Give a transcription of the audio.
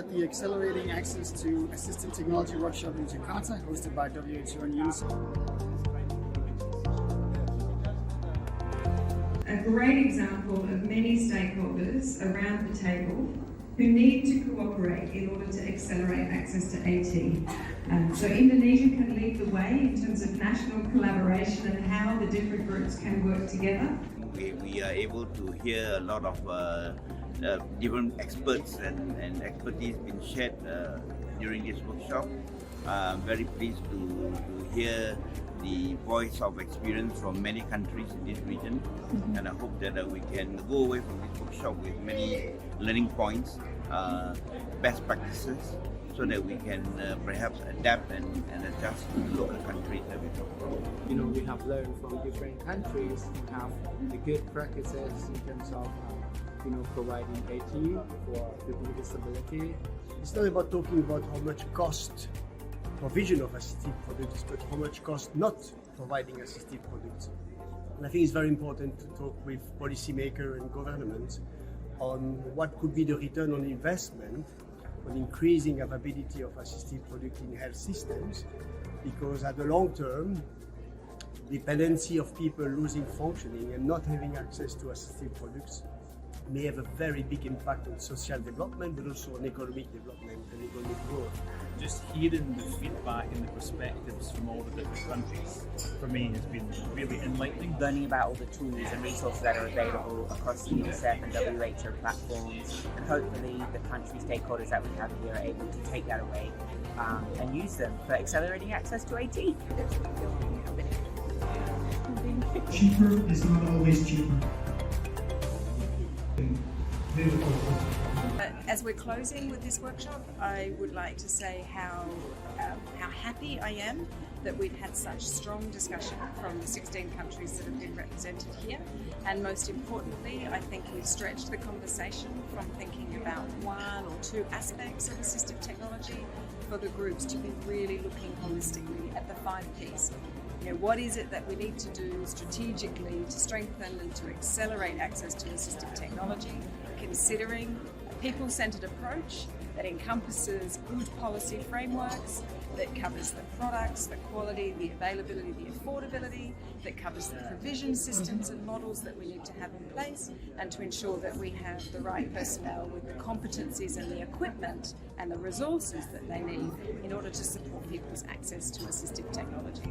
at the Accelerating Access to Assistive Technology workshop in Jakarta, hosted by WHO and UNICEF. A great example of many stakeholders around the table who need to cooperate in order to accelerate access to AT. So Indonesia can lead the way in terms of national collaboration and how the different groups can work together. We are able to hear a lot of different experts and expertise being shared during this workshop. I'm very pleased to hear the voice of experience from many countries in this region, and I hope that we can go away from this workshop with many learning points, best practices, so that we can perhaps adapt and adjust to the local countries that we talk about. You know, we have learned from different countries. We have the good practices in terms of providing AT for people with disability. It's not about talking about how much cost provision of assistive products, but how much cost not providing assistive products. And I think it's very important to talk with policymakers and governments on what could be the return on investment on increasing availability of assistive products in health systems, because at the long term, dependency of people losing functioning and not having access to assistive products may have a very big impact on social development, but also on economic development and economic growth. Just hearing the feedback and the perspectives from all the different countries, for me, has been really enlightening. Learning about all the tools and resources that are available across the UNICEF and WHO platforms, and hopefully the country stakeholders that we have here are able to take that away and use them for accelerating access to AT. Cheaper is not always cheaper. As we're closing with this workshop, I would like to say how happy I am that we've had such strong discussion from the 16 countries that have been represented here, and most importantly, I think we've stretched the conversation from thinking about one or two aspects of assistive technology for the groups to be really looking holistically at the 5 Ps. What is it that we need to do strategically to strengthen and to accelerate access to assistive technology, considering a people-centered approach that encompasses good policy frameworks, that covers the products, the quality, the availability, the affordability, that covers the provision systems and models that we need to have in place, and to ensure that we have the right personnel with the competencies and the equipment and the resources that they need in order to support people's access to assistive technology.